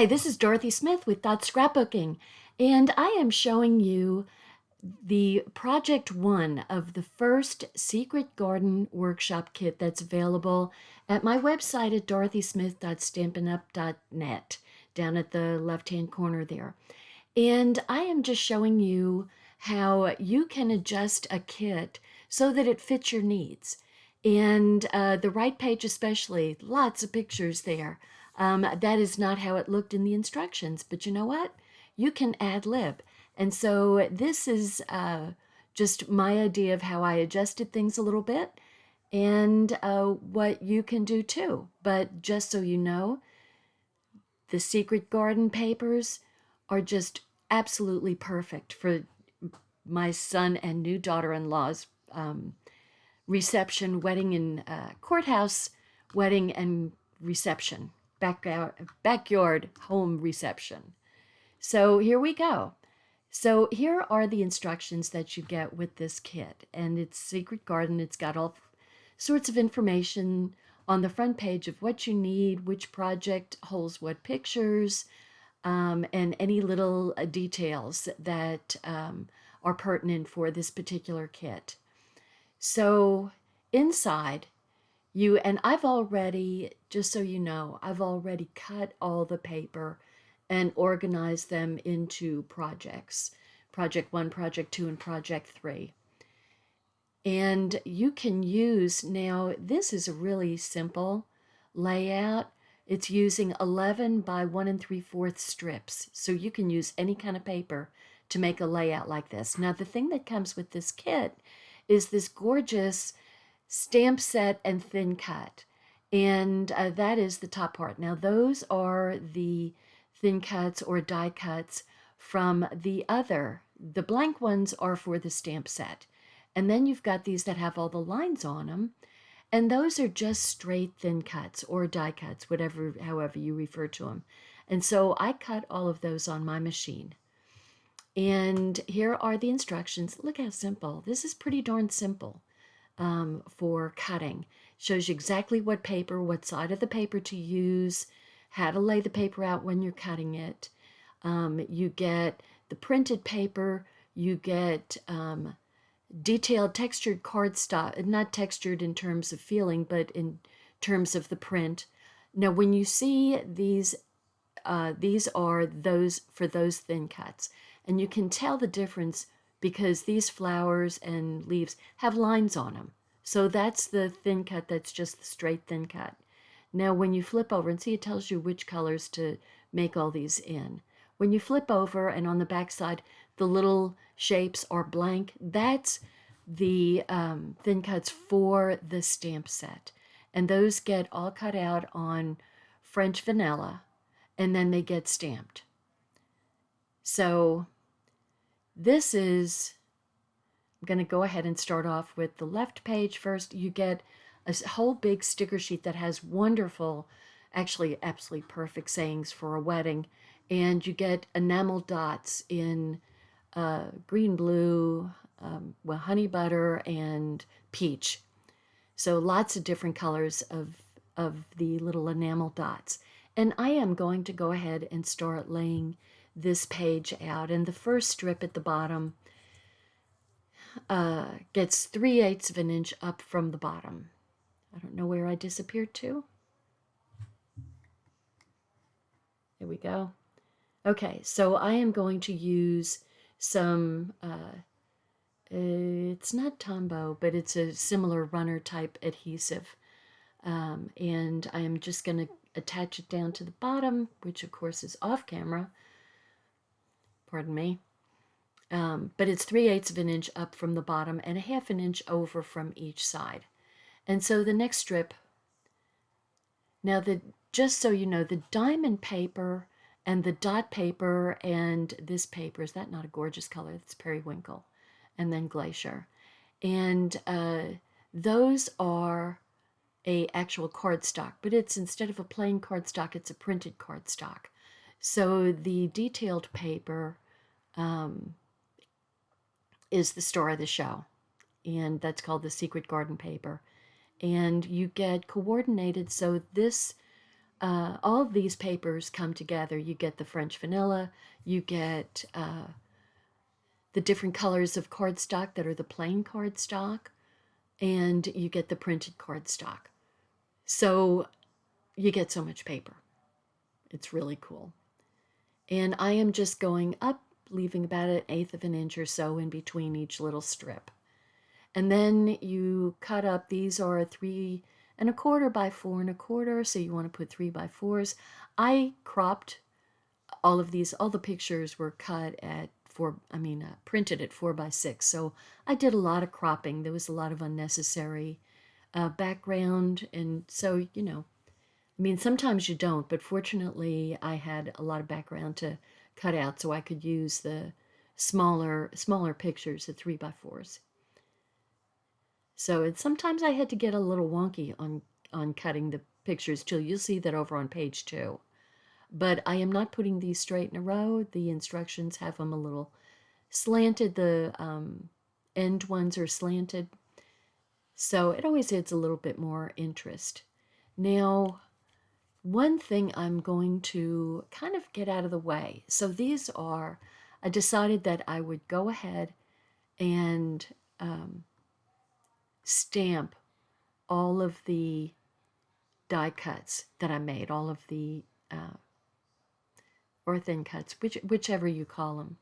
Hi, this is Dorothy Smith with Scrapbooking, and I am showing you the project one of the first Secret Garden workshop kit that's available at my website at dorothysmith.stampinup.net, down at the left-hand corner there. And I am just showing you how you can adjust a kit so that it fits your needs. And the right page especially, lots of pictures there. That is not how it looked in the instructions, but you know what? You can ad lib. And so this is just my idea of how I adjusted things a little bit and what you can do too. But just so you know, the Secret Garden papers are just absolutely perfect for my son and new daughter-in-law's reception, wedding, and courthouse wedding and reception, backyard home reception. So here we go. So here are the instructions that you get with this kit, and it's Secret Garden. It's got all sorts of information on the front page of what you need, which project holds what pictures, and any little details that are pertinent for this particular kit. So inside, and I've already, just so you know, I've already cut all the paper and organized them into projects. Project 1, Project 2, and Project 3. And you can use, now this is a really simple layout. It's using 11 by 1 3/4 strips. So you can use any kind of paper to make a layout like this. Now the thing that comes with this kit is this gorgeous stamp set and thin cut. And that is the top part. Now those are the thin cuts or die cuts from the blank ones are for the stamp set. And then you've got these that have all the lines on them. And those are just straight thin cuts or die cuts, however you refer to them. And so I cut all of those on my machine. And here are the instructions. Look how simple. This is pretty darn simple for cutting. Shows you exactly what paper, what side of the paper to use, how to lay the paper out when you're cutting it. You get the printed paper. You get detailed textured cardstock, not textured in terms of feeling, but in terms of the print. Now, when you see these are those for those thin cuts, and you can tell the difference because these flowers and leaves have lines on them. So that's the thin cut, that's just the straight thin cut. Now, when you flip over and see, it tells you which colors to make all these in. When you flip over and on the back side, the little shapes are blank, that's the thin cuts for the stamp set. And those get all cut out on French vanilla, and then they get stamped. So this is, I'm going to go ahead and start off with the left page first. You get a whole big sticker sheet that has wonderful, actually absolutely perfect sayings for a wedding. And you get enamel dots in green, blue, honey butter, and peach. So lots of different colors of the little enamel dots. And I am going to go ahead and start laying this page out. And the first strip at the bottom gets 3/8 of an inch up from the bottom. I don't know where I disappeared to. There we go. Okay, so I am going to use some, it's not Tombow, but it's a similar runner type adhesive. And I am just going to attach it down to the bottom, which of course is off camera. Pardon me. But it's 3/8 of an inch up from the bottom and 1/2 an inch over from each side. And so the next strip, now just so you know, the diamond paper and the dot paper and this paper, is that not a gorgeous color? It's periwinkle and then glacier. And those are a actual cardstock, but it's, instead of a plain cardstock, it's a printed cardstock. So the detailed paper is the star of the show, and that's called the Secret Garden paper. And you get coordinated, so this all of these papers come together. You get the French vanilla, you get the different colors of cardstock that are the plain cardstock, and you get the printed cardstock. So you get so much paper. It's really cool. And I am just going up, leaving about 1/8 of an inch or so in between each little strip. And then you cut up, these are 3¼ by 4¼ so you want to put 3x4s. I cropped all of these, all the pictures were cut at printed at 4x6, so I did a lot of cropping. There was a lot of unnecessary background, and so, sometimes you don't, but fortunately I had a lot of background to cut out so I could use the smaller pictures at 3x4s. So sometimes I had to get a little wonky on cutting the pictures too. You'll see that over on page 2. But I am not putting these straight in a row. The instructions have them a little slanted. The end ones are slanted. So it always adds a little bit more interest. Now, one thing I'm going to kind of get out of the way. So these are, I decided that I would go ahead and stamp all of the die cuts that I made, all of the or thin cuts, whichever you call them.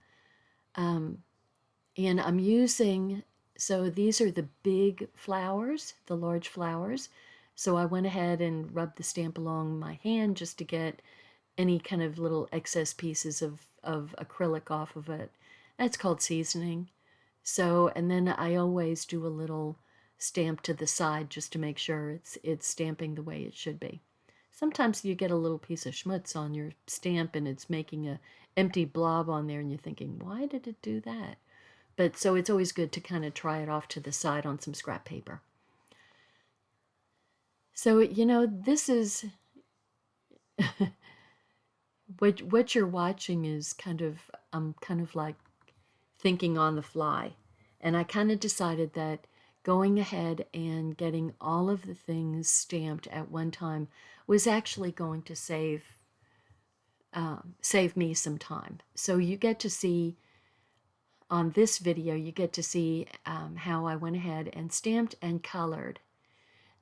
And I'm using, so these are the big flowers, the large flowers. So I went ahead and rubbed the stamp along my hand just to get any kind of little excess pieces of acrylic off of it. That's called seasoning. So, and then I always do a little stamp to the side just to make sure it's stamping the way it should be. Sometimes you get a little piece of schmutz on your stamp and it's making a empty blob on there and you're thinking, why did it do that? But so it's always good to kind of try it off to the side on some scrap paper. So, this is what you're watching is I'm kind of like thinking on the fly. And I kind of decided that going ahead and getting all of the things stamped at one time was actually going to save me some time. So you get to see, on this video, you get to see how I went ahead and stamped and colored.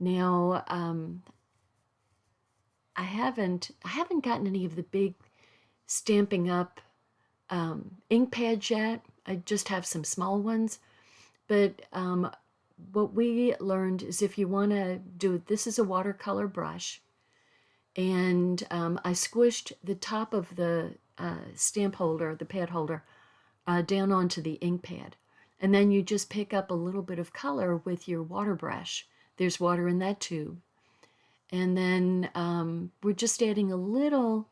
Now, I haven't gotten any of the big Stampin' Up ink pads yet. I just have some small ones. But what we learned is if you want to do it, this is a watercolor brush. And I squished the top of the stamp holder, the pad holder, down onto the ink pad. And then you just pick up a little bit of color with your water brush. There's water in that tube. And then we're just adding a little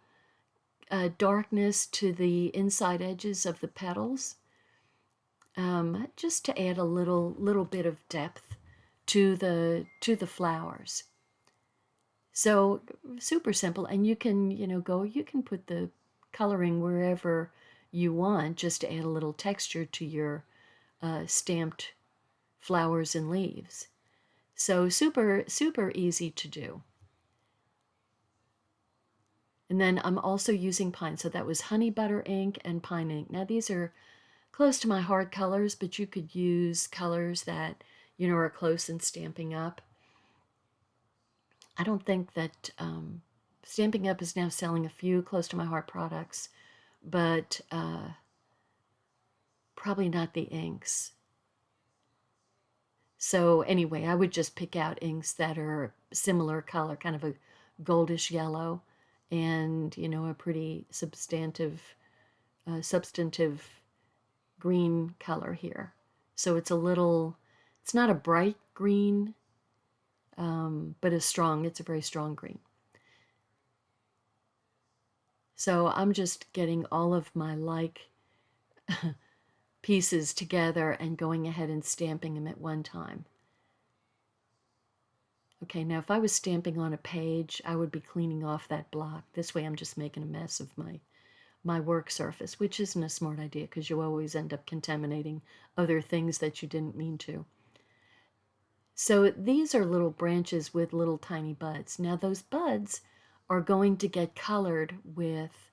darkness to the inside edges of the petals. Just to add a little bit of depth to the flowers. So super simple, and you can you can put the coloring wherever you want, just to add a little texture to your stamped flowers and leaves. So super easy to do. And then I'm also using pine, so that was honey butter ink and pine ink. Now these are close to my hard colors, but you could use colors that, are close in Stampin' Up. I don't think that Stampin' Up is now selling a few close to my heart products, but probably not the inks. So anyway, I would just pick out inks that are similar color, kind of a goldish yellow, and, a pretty substantive green color here. So it's not a bright green, but it's a very strong green. So I'm just getting all of my pieces together and going ahead and stamping them at one time. Okay, now if I was stamping on a page, I would be cleaning off that block. This way I'm just making a mess of my work surface, which isn't a smart idea because you always end up contaminating other things that you didn't mean to. So these are little branches with little tiny buds. Now those buds are going to get colored with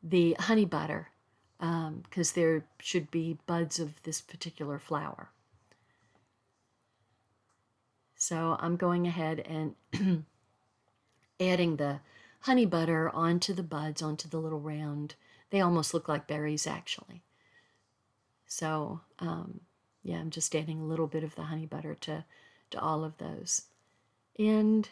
the honey butter, because there should be buds of this particular flower. So I'm going ahead and adding the honey butter onto the buds, onto the little round. They almost look like berries, actually. So, yeah, I'm just adding a little bit of the honey butter to all of those. And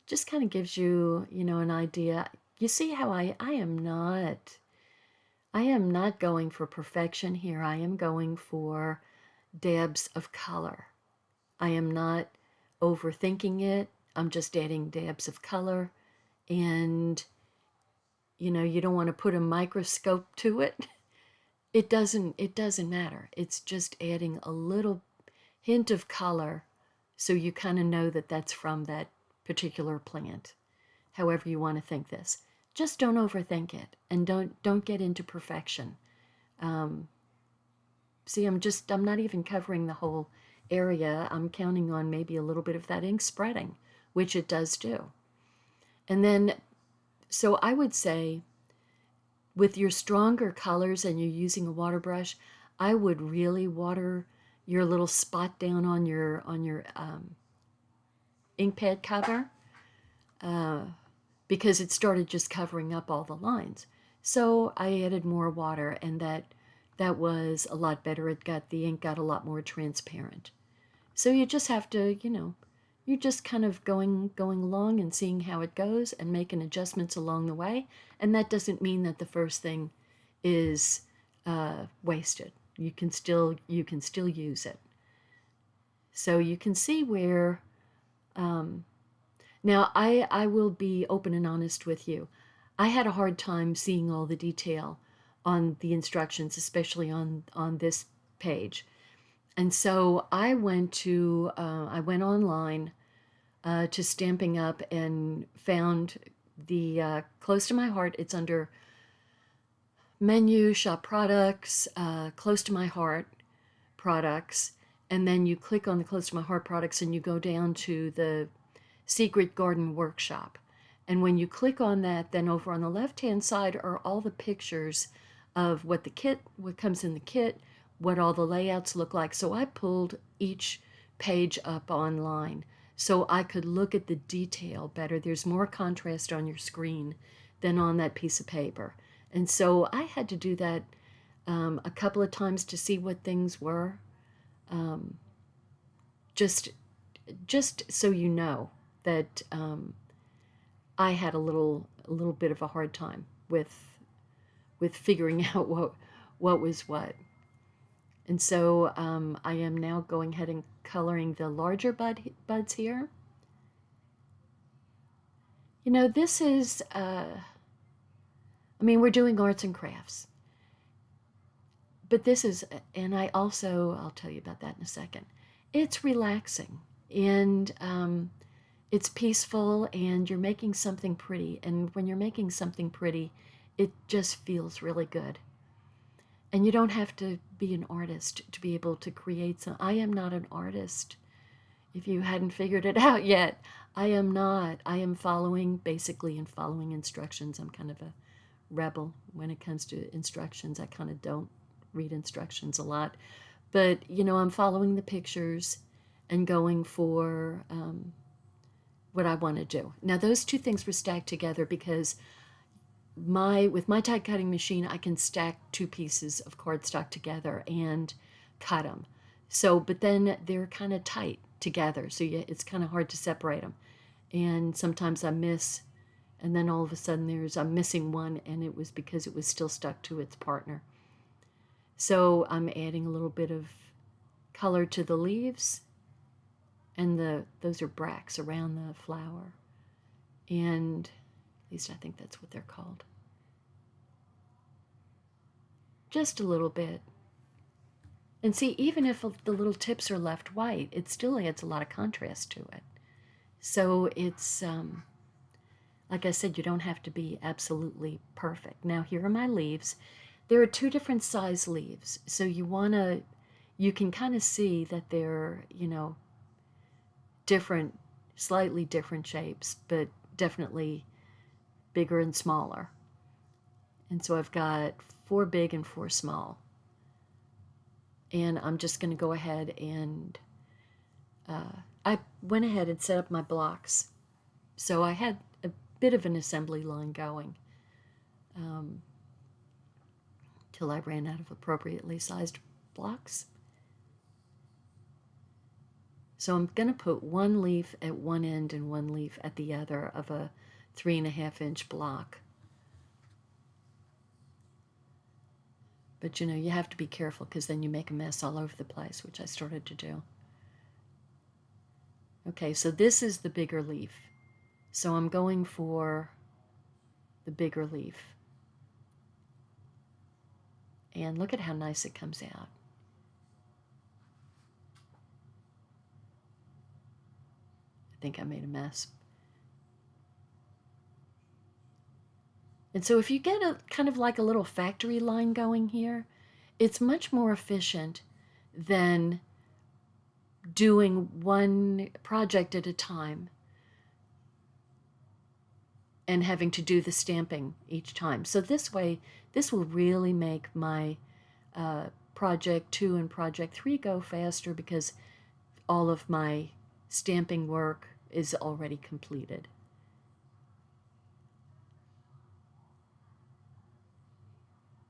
just kind of gives you, an idea. You see how I am not going for perfection here. I am going for dabs of color. I am not overthinking it. I'm just adding dabs of color. And, you don't want to put a microscope to it. It doesn't matter. It's just adding a little hint of color so you kind of know that that's from that particular plant, however you want to think this. Just don't overthink it, and don't get into perfection. See, I'm not even covering the whole area. I'm counting on maybe a little bit of that ink spreading, which it does do. And then, so I would say, with your stronger colors and you're using a water brush, I would really water your little spot down on your ink pad cover, because it started just covering up all the lines. So I added more water, and that was a lot better. The ink got a lot more transparent. So you just have to, you're just kind of going along and seeing how it goes and making adjustments along the way. And that doesn't mean that the first thing is wasted. You can still use it. So you can see where. Now I will be open and honest with you. I had a hard time seeing all the detail on the instructions, especially on this page. And so I went online to Stampin' Up and found the Close to My Heart. It's under Menu, Shop Products, Close to My Heart products. And then you click on the Close to My Heart products and you go down to the Secret Garden Workshop. And when you click on that, then over on the left-hand side are all the pictures of what comes in the kit, what all the layouts look like. So I pulled each page up online so I could look at the detail better. There's more contrast on your screen than on that piece of paper. And so I had to do that a couple of times to see what things were. Just so you know that I had a little bit of a hard time with figuring out what was what. And so I am now going ahead and coloring the larger buds here. This is, we're doing arts and crafts. But this is, and I'll tell you about that in a second. It's relaxing, and it's peaceful, and you're making something pretty. And when you're making something pretty, it just feels really good. And you don't have to be an artist to be able to create some. I am not an artist. If you hadn't figured it out yet, I am not. I am following instructions. I'm kind of a rebel when it comes to instructions. I kind of don't read instructions a lot. But, I'm following the pictures and going for what I want to do. Now, those two things were stacked together because with my die cutting machine, I can stack two pieces of cardstock together and cut them. So, but then they're kind of tight together, so it's kind of hard to separate them. And sometimes I miss, and then all of a sudden I'm missing one, and it was because it was still stuck to its partner. So I'm adding a little bit of color to the leaves, and those are bracts around the flower. And at least I think that's what they're called. Just a little bit. And see, even if the little tips are left white, it still adds a lot of contrast to it. So it's, like I said, you don't have to be absolutely perfect. Now, here are my leaves. There are two different size leaves. So you can kind of see that they're, different slightly different shapes, but definitely bigger and smaller. And so I've got 4 big and 4 small. And I'm just going to go ahead and I went ahead and set up my blocks. So I had a bit of an assembly line going till I ran out of appropriately sized blocks. So I'm going to put 1 leaf at one end and 1 leaf at the other of a 3.5-inch block. But you know, you have to be careful because then you make a mess all over the place, which I started to do. Okay, so this is the bigger leaf. So I'm going for the bigger leaf. And look at how nice it comes out. I think I made a mess. And so if you get a kind of like a little factory line going here, it's much more efficient than doing one project at a time and having to do the stamping each time. So this way, this will really make my project 2 and project 3 go faster because all of my stamping work is already completed.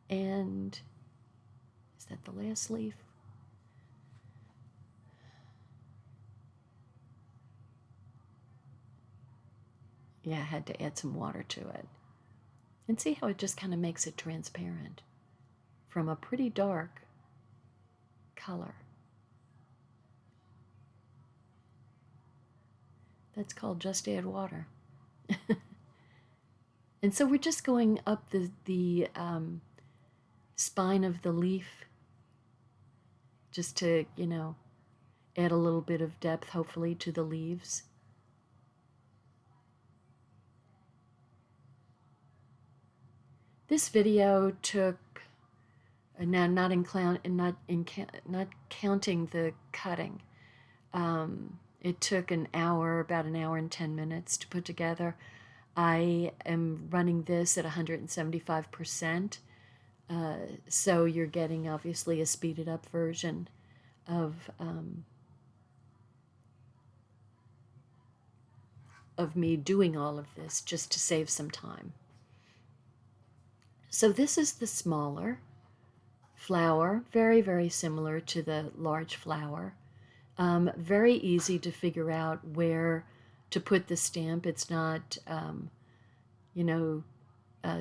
And is that the last leaf? Yeah, I had to add some water to it. And see how it just kind of makes it transparent from a pretty dark color. That's called just add water. And so we're just going up the spine of the leaf just to, you know, add a little bit of depth, hopefully, to the leaves. This video took, now not counting the cutting, it took an hour, about an hour and 10 minutes to put together. I am running this at 175%, so you're getting obviously a speeded up version of me doing all of this just to save some time. So this is the smaller flower, very, very similar to the large flower. Very easy to figure out where to put the stamp. It's not, you know,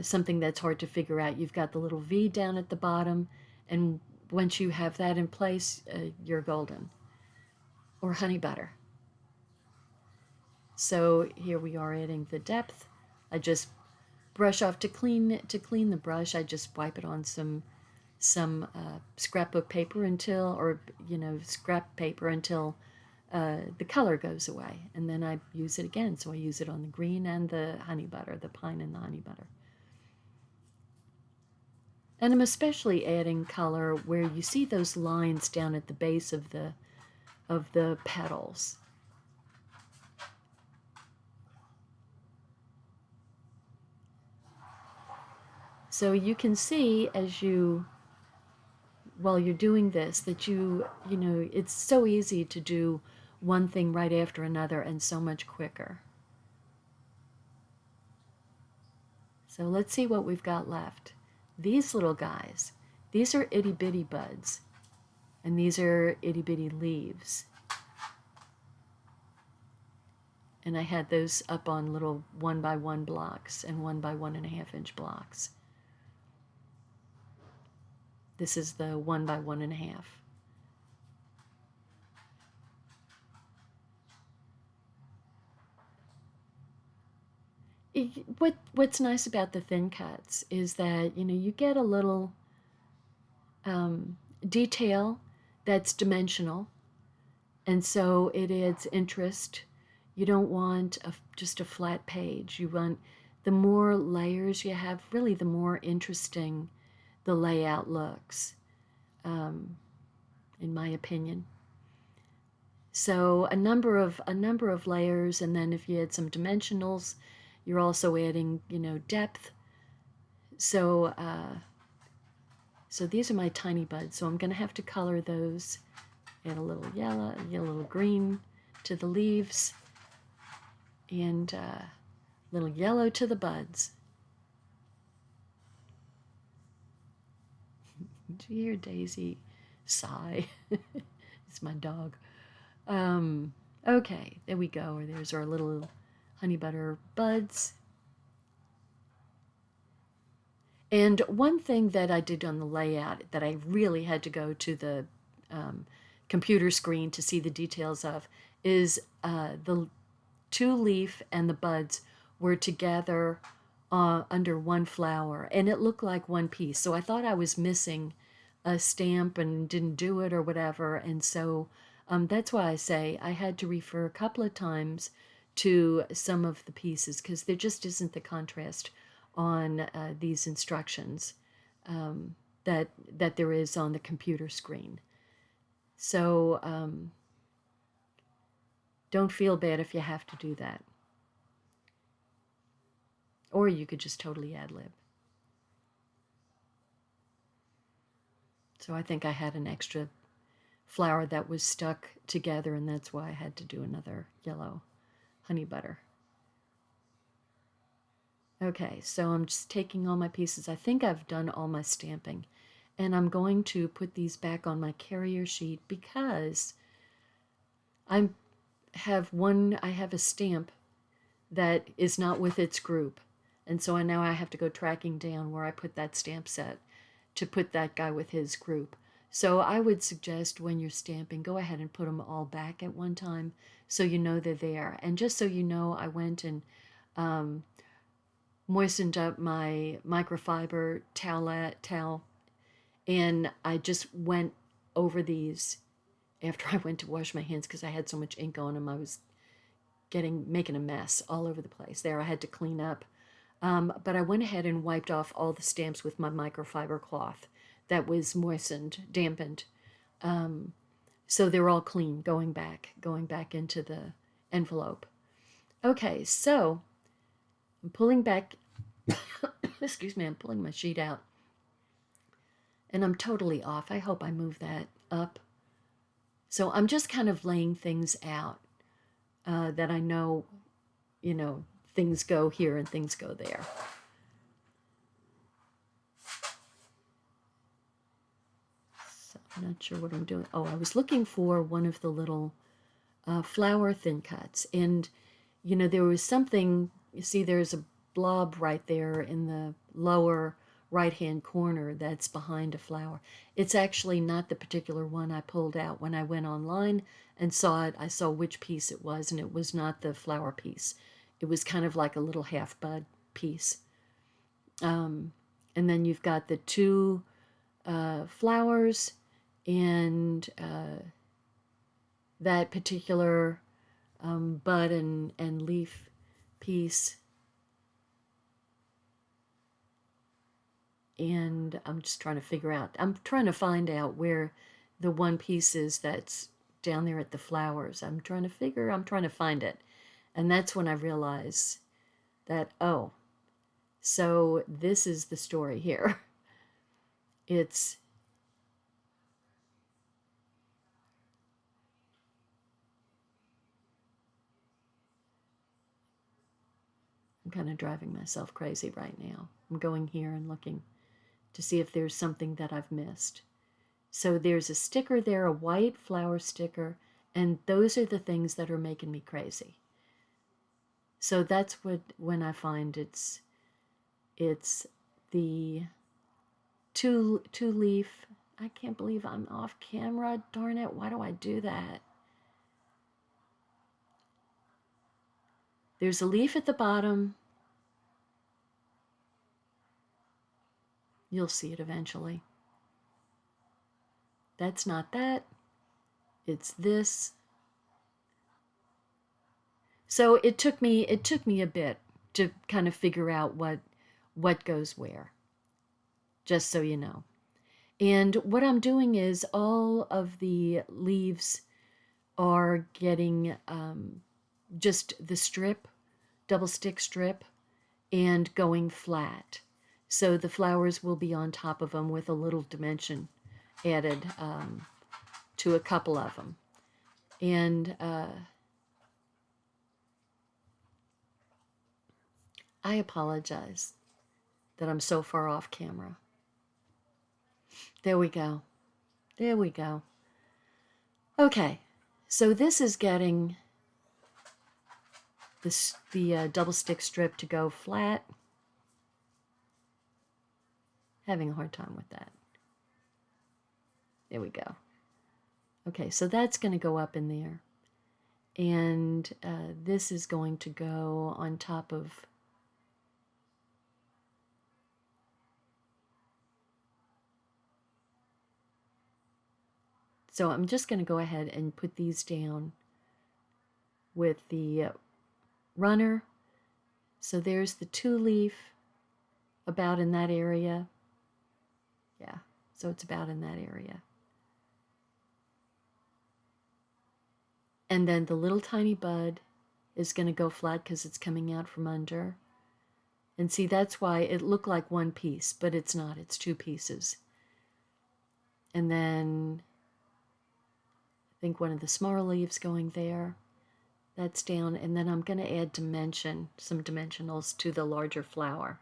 something that's hard to figure out. You've got the little V down at the bottom, and once you have that in place, you're golden. Or honey butter. So here we are adding the depth. I just brush off to clean the brush. I just wipe it on some scrapbook paper until, or you know, scrap paper until the color goes away, and then I use it again. So I use it on the green and the honey butter, the pine and the honey butter. And I'm especially adding color where you see those lines down at the base of the petals. So you can see as you, while you're doing this, that you know, it's so easy to do one thing right after another and so much quicker. So let's see what we've got left. These little guys, these are itty bitty buds, and these are itty bitty leaves. And I had those up on little 1x1 blocks and 1x1.5-inch blocks. This is the 1x1.5. What's nice about the thin cuts is that, you know, you get a little detail that's dimensional, and so it adds interest. You don't want just a flat page. You want, the more layers you have, really the more interesting the layout looks, in my opinion. So a number of layers, and then if you add some dimensionals, you're also adding, depth. So so these are my tiny buds. So I'm going to have to color those. Add a little yellow, a little green to the leaves, and a little yellow to the buds. Did you hear Daisy sigh? It's my dog. Okay, there we go. There's our little honey butter buds. And one thing that I did on the layout that I really had to go to the computer screen to see the details of is the two leaf and the buds were together under one flower, and it looked like one piece. So I thought I was missing a stamp and didn't do it or whatever. And so that's why I say I had to refer a couple of times to some of the pieces because there just isn't the contrast on these instructions that there is on the computer screen. So don't feel bad if you have to do that. Or you could just totally ad-lib. So I think I had an extra flower that was stuck together, and that's why I had to do another yellow honey butter. Okay, so I'm just taking all my pieces. I think I've done all my stamping, and I'm going to put these back on my carrier sheet because I have a stamp that is not with its group, and so now I have to go tracking down where I put that stamp set to put that guy with his group. So I would suggest when you're stamping, go ahead and put them all back at one time so you know they're there. And just so you know, I went and moistened up my microfiber towel, and I just went over these after I went to wash my hands because I had so much ink on them. I was making a mess all over the place. There, I had to clean up. But I went ahead and wiped off all the stamps with my microfiber cloth that was moistened, dampened. So they're all clean going back into the envelope. Okay, so I'm pulling back, excuse me, I'm pulling my sheet out. And I'm totally off. I hope I move that up. So I'm just kind of laying things out that I know, things go here and things go there. So I'm not sure what I'm doing. Oh, I was looking for one of the little flower thin cuts. And, there was something, you see there's a blob right there in the lower right-hand corner that's behind a flower. It's actually not the particular one I pulled out. When I went online and saw it, I saw which piece it was, and it was not the flower piece. It was kind of like a little half bud piece. And then you've got the two flowers and that particular bud and leaf piece. And I'm just trying to find out where the one piece is that's down there at the flowers. I'm trying to find it. And that's when I realize that, oh, so this is the story here. I'm kind of driving myself crazy right now. I'm going here and looking to see if there's something that I've missed. So there's a sticker there, a white flower sticker, and those are the things that are making me crazy. So that's when I find it's the two leaf. I can't believe I'm off camera. Darn it, why do I do that? There's a leaf at the bottom. You'll see it eventually. That's not that. It's this. So it took me a bit to kind of figure out what goes where. Just so you know. And what I'm doing is all of the leaves are getting just the strip, double stick strip, and going flat. So the flowers will be on top of them with a little dimension added to a couple of them. And I apologize that I'm so far off camera. There we go. There we go. Okay, so this is getting the double stick strip to go flat. Having a hard time with that. There we go. Okay, so that's going to go up in there. And this is going to go on top of so I'm just going to go ahead and put these down with the runner. So there's the 2-leaf about in that area. Yeah, so it's about in that area. And then the little tiny bud is going to go flat because it's coming out from under. And see, that's why it looked like one piece, but it's not. It's 2 pieces. And then I think one of the smaller leaves going there. That's down. And then I'm going to add some dimensionals to the larger flower.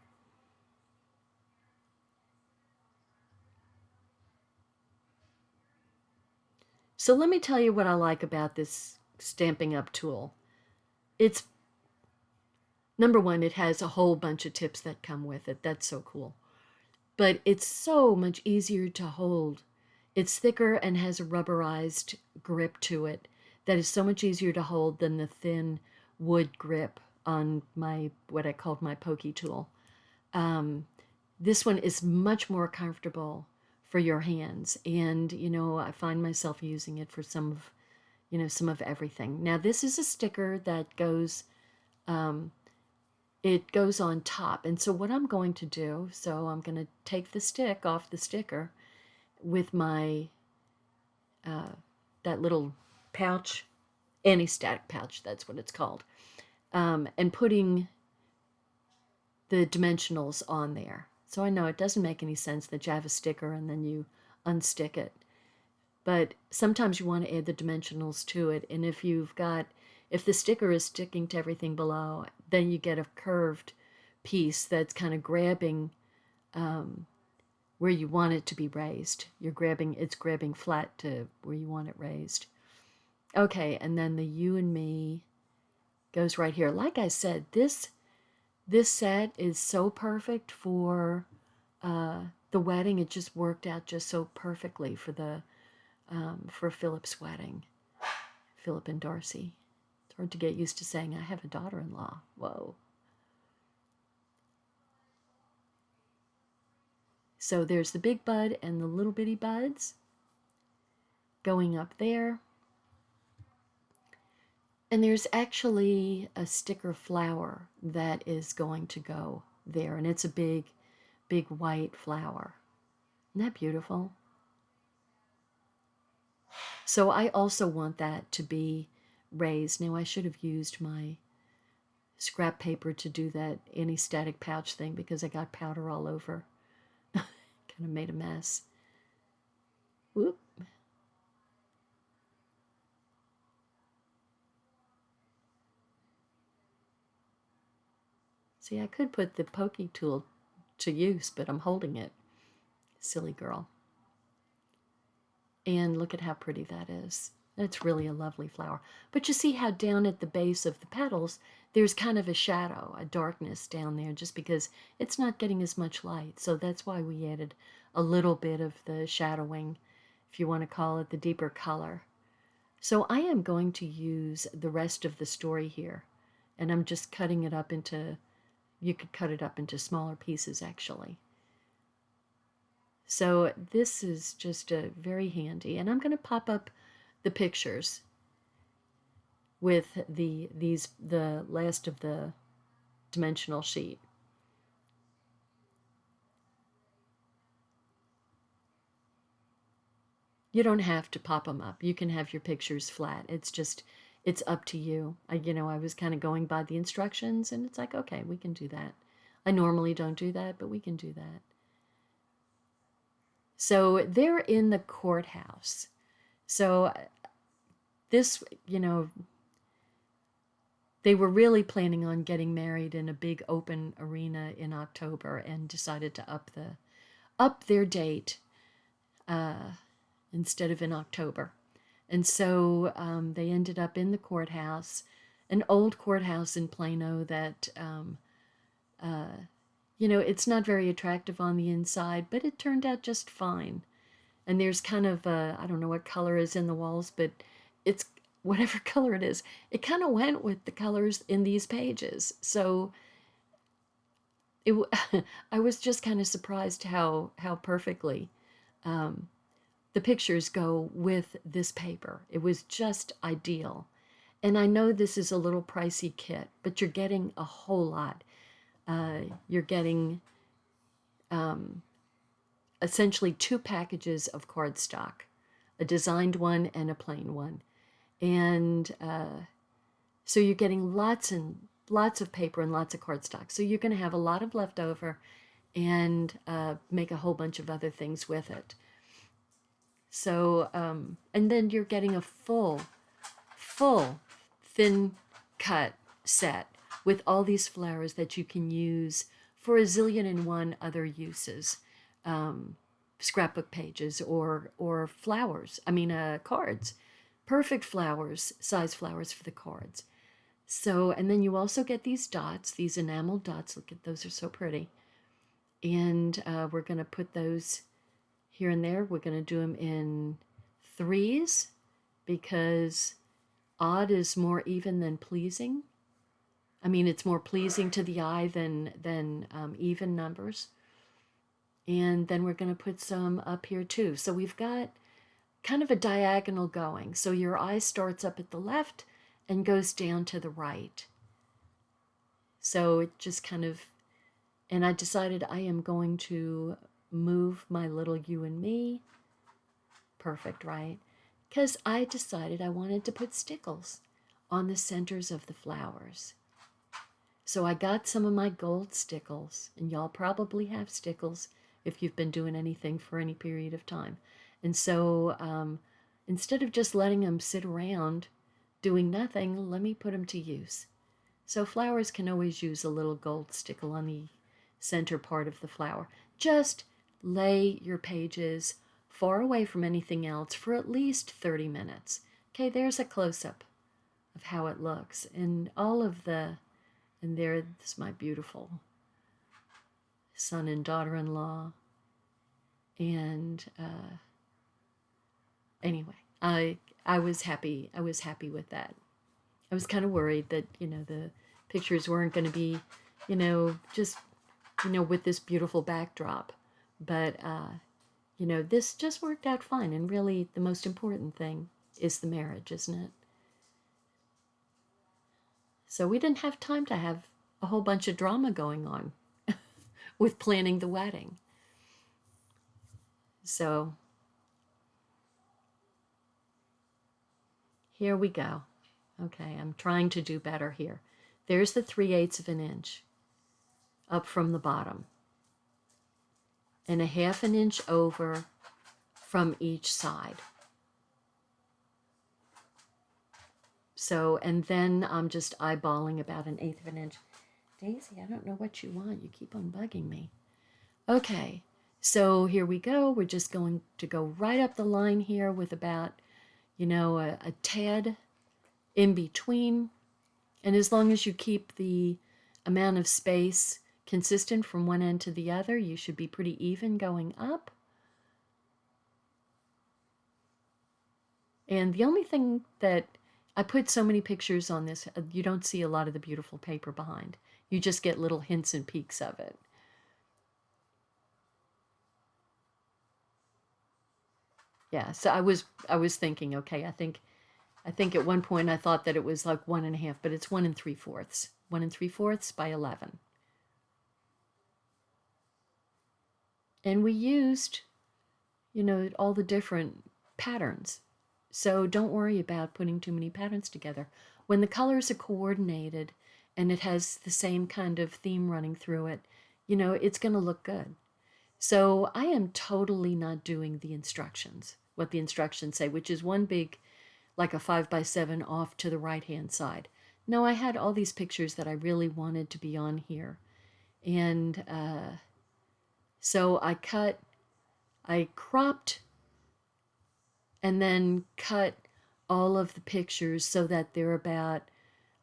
So let me tell you what I like about this Stampin' Up tool. It's, number one, it has a whole bunch of tips that come with it. That's so cool. But it's so much easier to hold. It's thicker and has a rubberized grip to it that is so much easier to hold than the thin wood grip on my, what I called my pokey tool. This one is much more comfortable for your hands, and I find myself using it for some of everything. Now this is a sticker that goes it goes on top, and so what I'm going to do, so I'm going to take the stick off the sticker with my that little pouch, anti-static pouch, that's what it's called, and putting the dimensionals on there. So I know it doesn't make any sense that you have a sticker and then you unstick it. But sometimes you want to add the dimensionals to it. And if the sticker is sticking to everything below, then you get a curved piece that's kind of grabbing where you want it to be raised. It's grabbing flat to where you want it raised. Okay, and then the You and Me goes right here. Like I said, this set is so perfect for the wedding. It just worked out just so perfectly for Philip's wedding. Philip and Darcy. It's hard to get used to saying I have a daughter-in-law. Whoa. So there's the big bud and the little bitty buds going up there. And there's actually a sticker flower that is going to go there. And it's a big, big white flower. Isn't that beautiful? So I also want that to be raised. Now I should have used my scrap paper to do that anti-static pouch thing because I got powder all over. Kind of made a mess. Whoop. See, I could put the pokey tool to use, but I'm holding it. Silly girl. And look at how pretty that is. It's really a lovely flower. But you see how down at the base of the petals, there's kind of a shadow, a darkness down there, just because it's not getting as much light. So that's why we added a little bit of the shadowing, if you want to call it, the deeper color. So I am going to use the rest of the story here. And I'm just cutting it up into, you could cut it up into smaller pieces actually. So this is just very handy, and I'm going to pop up the pictures with the last of the dimensional sheet. You don't have to pop them up. You can have your pictures flat. It's up to you. I was kind of going by the instructions, and it's like, okay, we can do that. I normally don't do that, but we can do that. So they're in the courthouse. So this, they were really planning on getting married in a big open arena in October and decided to up their date instead of in October. And so they ended up in the courthouse, an old courthouse in Plano that, it's not very attractive on the inside, but it turned out just fine. And there's kind of, I don't know what color is in the walls, but it's whatever color it is. It kind of went with the colors in these pages. So I was just kind of surprised how perfectly the pictures go with this paper. It was just ideal. And I know this is a little pricey kit, but you're getting a whole lot. You're getting essentially 2 packages of cardstock, a designed one and a plain one. And so you're getting lots and lots of paper and lots of cardstock. So you're going to have a lot of leftover and make a whole bunch of other things with it. So, and then you're getting a full thin cut set with all these flowers that you can use for a zillion and one other uses. Scrapbook pages or flowers. Cards. Perfect flowers, size flowers for the cards. So, and then you also get these dots, these enameled dots. Look at those, are so pretty. And we're going to put those here and there. We're going to do them in 3s because odd is more even than pleasing. It's more pleasing to the eye than even numbers. And then we're going to put some up here too. So we've got kind of a diagonal going. So your eye starts up at the left and goes down to the right. So it just kind of, and I decided I am going to move my little you and me. Perfect, right? Because I decided I wanted to put stickles on the centers of the flowers. So I got some of my gold stickles, and y'all probably have stickles if you've been doing anything for any period of time. And so instead of just letting them sit around doing nothing, let me put them to use. So flowers can always use a little gold stickle on the center part of the flower. Just lay your pages far away from anything else for at least 30 minutes. Okay, there's a close-up of how it looks. And there's my beautiful son and daughter-in-law. And anyway, I was happy. I was happy with that. I was kind of worried that, the pictures weren't going to be, just, with this beautiful backdrop. But, this just worked out fine. And really, the most important thing is the marriage, isn't it? So we didn't have time to have a whole bunch of drama going on with planning the wedding. So here we go. Okay, I'm trying to do better here. There's the 3/8 of an inch up from the bottom, and a 1/2 inch over from each side. So, and then I'm just eyeballing about 1/8 of an inch. Daisy, I don't know what you want. You keep on bugging me. Okay, so here we go. We're just going to go right up the line here with about, a tad in between. And as long as you keep the amount of space consistent from one end to the other, you should be pretty even going up. And the only thing that I put so many pictures on this, you don't see a lot of the beautiful paper behind. You just get little hints and peeks of it. Yeah, so I was thinking, okay, I think at one point I thought that it was like 1 1/2, but it's 1 3/4. 1 3/4 by 11. And we used, all the different patterns. So don't worry about putting too many patterns together. When the colors are coordinated and it has the same kind of theme running through it, it's going to look good. So I am totally not doing the instructions, what the instructions say, which is one big, like a 5x7 off to the right-hand side. No, I had all these pictures that I really wanted to be on here. And so I cropped and then cut all of the pictures so that they're about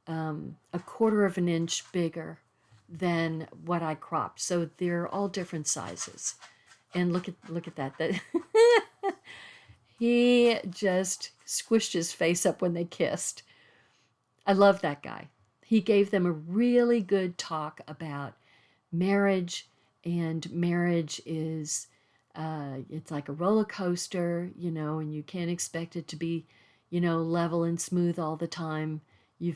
a quarter of an inch bigger than what I cropped. So they're all different sizes. And look at that. He just squished his face up when they kissed. I love that guy. He gave them a really good talk about marriage, and marriage is it's like a roller coaster, and you can't expect it to be, level and smooth all the time. You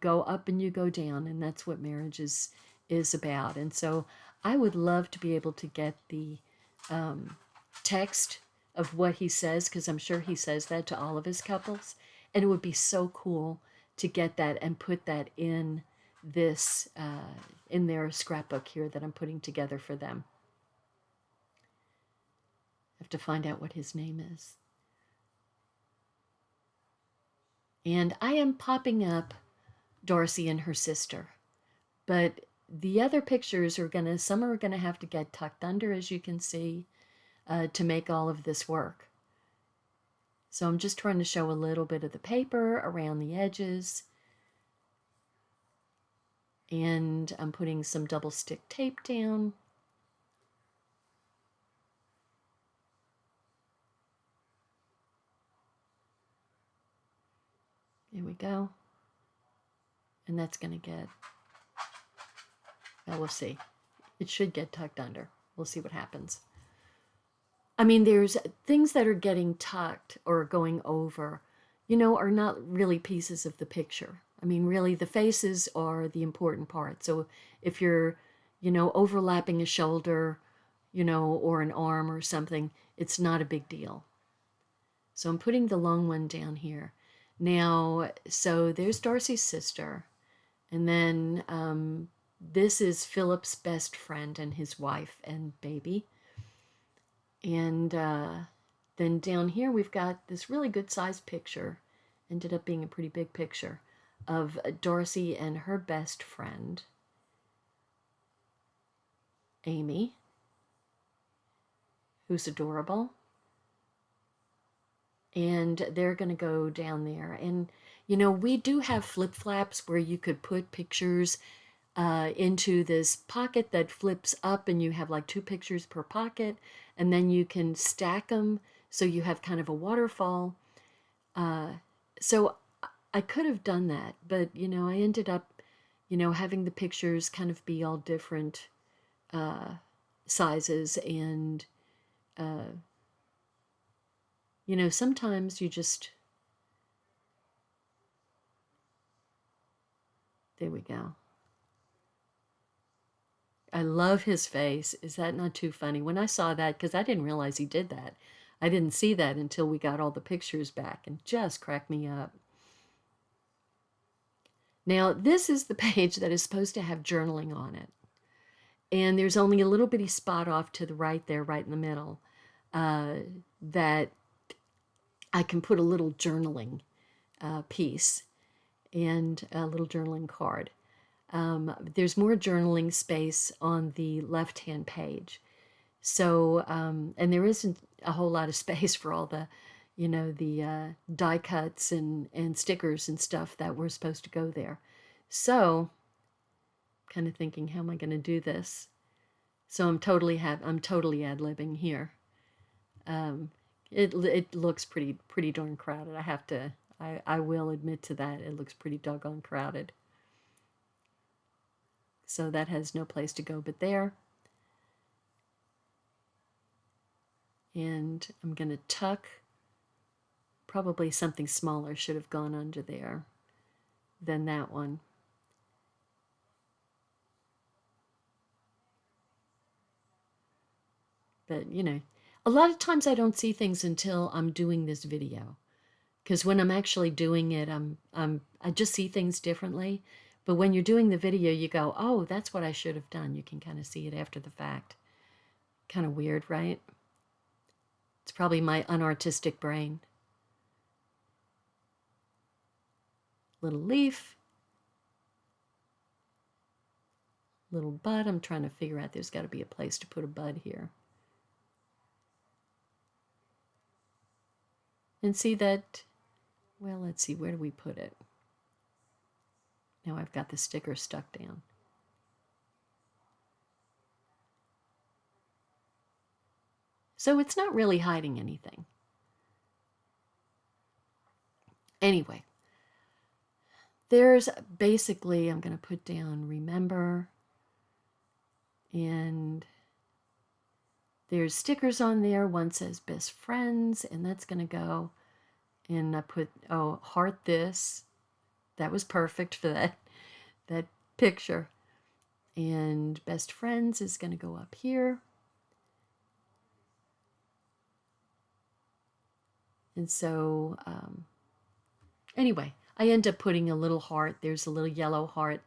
go up and you go down, and that's what marriage is about. And so I would love to be able to get the text of what he says, because I'm sure he says that to all of his couples, and it would be so cool to get that and put that in this in their scrapbook here that I'm putting together for them. I have to find out what his name is. And I am popping up Darcy and her sister, but the other pictures some are gonna have to get tucked under, as you can see, to make all of this work. So I'm just trying to show a little bit of the paper around the edges. And I'm putting some double stick tape down. There we go. And that's going to get, well, we'll see. It should get tucked under. We'll see what happens. I mean, there's things that are getting tucked or going over, are not really pieces of the picture. I mean, really, the faces are the important part. So if you're, overlapping a shoulder, or an arm or something, it's not a big deal. So I'm putting the long one down here. Now, so there's Darcy's sister. And then this is Philip's best friend and his wife and baby. And then down here we've got this really good sized picture, ended up being a pretty big picture, of Darcy and her best friend, Amy, who's adorable. And they're going to go down there. And, we do have flip-flaps where you could put pictures into this pocket that flips up, and you have like 2 pictures per pocket, and then you can stack them so you have kind of a waterfall. So I could have done that, but I ended up having the pictures kind of be all different sizes, and sometimes you just, there we go. I love his face. Is that not too funny? When I saw that, because I didn't realize he did that. I didn't see that until we got all the pictures back, and just cracked me up. Now, this is the page that is supposed to have journaling on it. And there's only a little bitty spot off to the right there, right in the middle, that I can put a little journaling piece and a little journaling card. There's more journaling space on the left-hand page. So, and there isn't a whole lot of space for all the, the die cuts and stickers and stuff that were supposed to go there. So, kind of thinking, how am I going to do this? So I'm totally ad-libbing here. It looks pretty darn crowded. I will admit to that. It looks pretty doggone crowded. So that has no place to go but there. And I'm going to tuck, probably something smaller should have gone under there than that one. But, A lot of times I don't see things until I'm doing this video, because when I'm actually doing it, I just see things differently. But when you're doing the video, you go, oh, that's what I should have done. You can kind of see it after the fact. Kind of weird, right? It's probably my unartistic brain. Little leaf. Little bud. I'm trying to figure out, there's got to be a place to put a bud here. And see that, well, let's see, where do we put it? Now I've got the sticker stuck down. So it's not really hiding anything. Anyway, there's basically, I'm going to put down remember, and there's stickers on there. One says best friends, and that's going to go, and I put, oh, heart this. That was perfect for that picture. And best friends is going to go up here. And so, anyway, I end up putting a little heart. There's a little yellow heart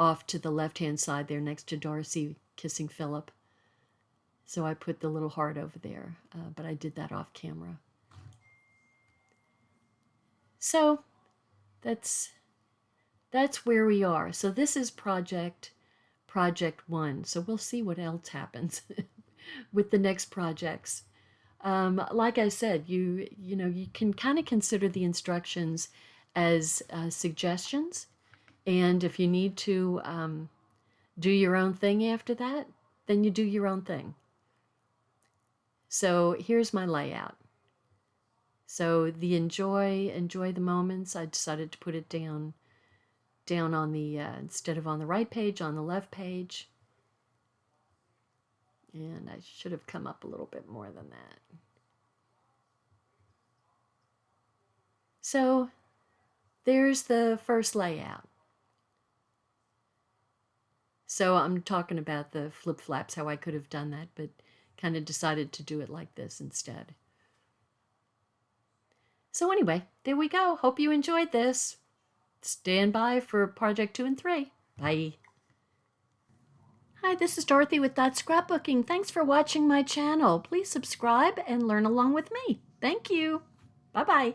off to the left-hand side there next to Darcy kissing Philip. So I put the little heart over there, but I did that off camera. So that's where we are. So this is project 1. So we'll see what else happens with the next projects. Like I said, you can kind of consider the instructions as suggestions, and if you need to do your own thing after that, then you do your own thing. So here's my layout. So the enjoy the moments, I decided to put it down on the, instead of on the right page, on the left page. And I should have come up a little bit more than that. So there's the first layout. So I'm talking about the flip flaps, how I could have done that, but kind of decided to do it like this instead. So anyway, there we go. Hope you enjoyed this. Stand by for project 2 and 3. Bye. Hi, this is Dorothy with Scrapbooking. Thanks for watching my channel. Please subscribe and learn along with me. Thank you. Bye-bye.